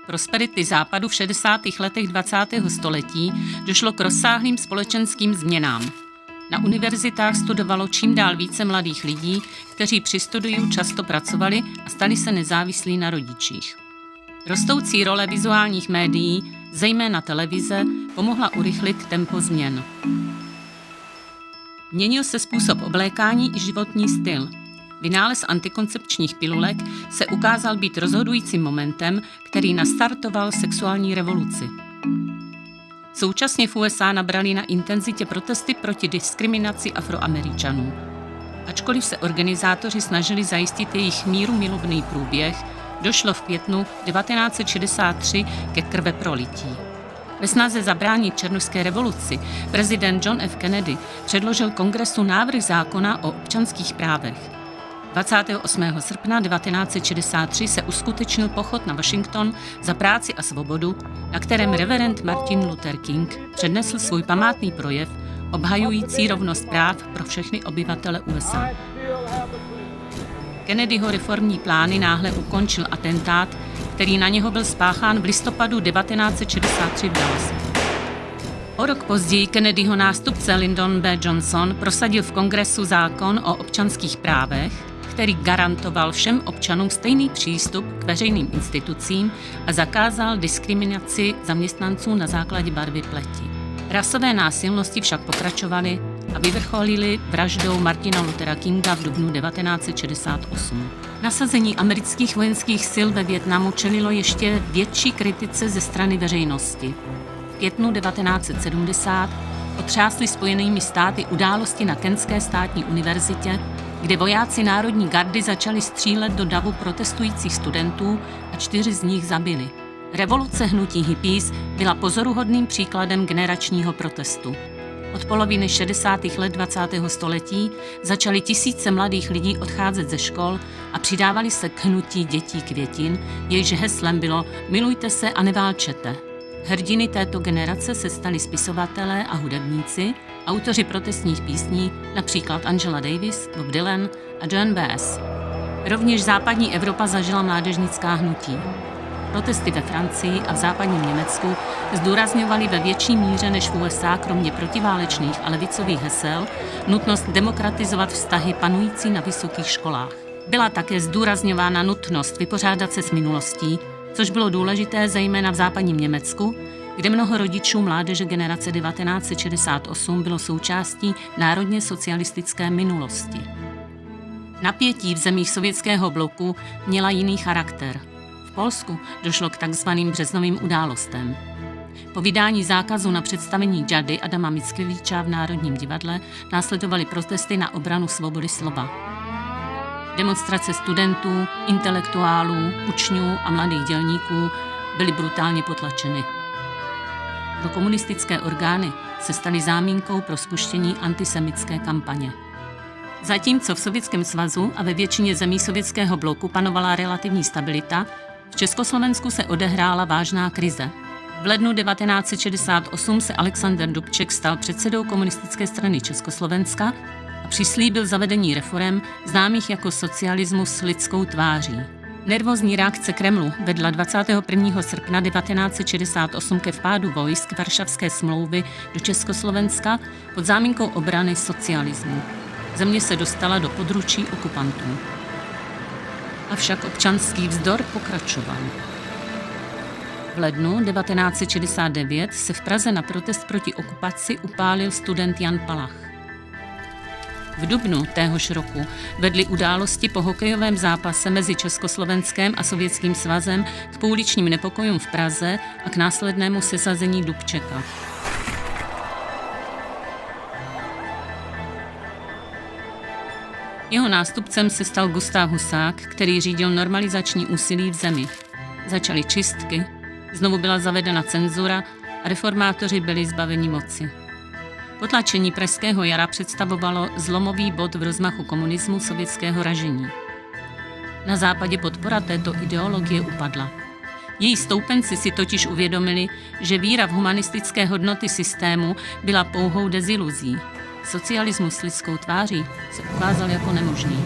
prosperity Západu v 60. letech 20. století došlo k rozsáhlým společenským změnám. Na univerzitách studovalo čím dál více mladých lidí, kteří při studiu často pracovali a stali se nezávislí na rodičích. Rostoucí role vizuálních médií, zejména televize, pomohla urychlit tempo změn. Měnil se způsob oblékání i životní styl. Vynález antikoncepčních pilulek se ukázal být rozhodujícím momentem, který nastartoval sexuální revoluci. Současně v USA nabrali na intenzitě protesty proti diskriminaci Afroameričanů. Ačkoliv se organizátoři snažili zajistit jejich mírumilovný průběh, došlo v květnu 1963 ke krveprolití. Ve snaze zabránit černošské revoluci prezident John F. Kennedy předložil Kongresu návrh zákona o občanských právech. 28. srpna 1963 se uskutečnil pochod na Washington za práci a svobodu, na kterém reverend Martin Luther King přednesl svůj památný projev obhajující rovnost práv pro všechny obyvatele USA. Kennedyho reformní plány náhle ukončil atentát, který na něho byl spáchán v listopadu 1963 v Dallasu. O rok později Kennedyho nástupce Lyndon B. Johnson prosadil v Kongresu zákon o občanských právech, který garantoval všem občanům stejný přístup k veřejným institucím a zakázal diskriminaci zaměstnanců na základě barvy pleti. Rasové násilnosti však pokračovaly a vyvrcholily vraždou Martina Luthera Kinga v dubnu 1968. Nasazení amerických vojenských sil ve Vietnamu čelilo ještě větší kritice ze strany veřejnosti. V květnu 1970 otřásly Spojenými státy události na Kentské státní univerzitě, kde vojáci Národní gardy začali střílet do davu protestujících studentů a 4 z nich zabili. Revoluce hnutí hippies byla pozoruhodným příkladem generačního protestu. Od poloviny 60. let 20. století začaly tisíce mladých lidí odcházet ze škol a přidávali se k hnutí dětí květin, jejíž heslem bylo milujte se a neválčete. Hrdiny této generace se stali spisovatelé a hudebníci, autoři protestních písní, například Angela Davis, Bob Dylan a Joan Baez. Rovněž západní Evropa zažila mládežnická hnutí. Protesty ve Francii a v západním Německu zdůrazňovaly ve větší míře než v USA kromě protiválečných a levicových hesel nutnost demokratizovat vztahy panující na vysokých školách. Byla také zdůrazňována nutnost vypořádat se s minulostí, což bylo důležité zejména v západním Německu, kde mnoho rodičů mládeže generace 1968 bylo součástí národně socialistické minulosti. Napětí v zemích sovětského bloku měla jiný charakter. V Polsku došlo k takzvaným březnovým událostem. Po vydání zákazu na představení Džady Adama Mickiewicza v Národním divadle následovaly protesty na obranu svobody slova. Demonstrace studentů, intelektuálů, učňů a mladých dělníků byly brutálně potlačeny. Pro komunistické orgány se staly záminkou pro spuštění antisemitské kampaně. Zatímco v Sovětském svazu a ve většině zemí sovětského bloku panovala relativní stabilita, v Československu se odehrála vážná krize. V lednu 1968 se Alexander Dubček stal předsedou Komunistické strany Československa a přislíbil zavedení reforem známých jako socialismus s lidskou tváří. Nervózní reakce Kremlu vedla 21. srpna 1968 ke vpádu vojsk Varšavské smlouvy do Československa pod záminkou obrany socialismu. Země se dostala do područí okupantů. Avšak občanský vzdor pokračoval. V lednu 1969 se v Praze na protest proti okupaci upálil student Jan Palach. V dubnu téhož roku vedly události po hokejovém zápase mezi Československem a Sovětským svazem k pouličním nepokojům v Praze a k následnému sesazení Dubčeka. Jeho nástupcem se stal Gustav Husák, který řídil normalizační úsilí v zemi. Začaly čistky, znovu byla zavedena cenzura a reformátoři byli zbaveni moci. Potlačení pražského jara představovalo zlomový bod v rozmachu komunismu sovětského ražení. Na západě podpora této ideologie upadla. Její stoupenci si totiž uvědomili, že víra v humanistické hodnoty systému byla pouhou deziluzí. Socialismus s lidskou tváří se ukázal jako nemožný.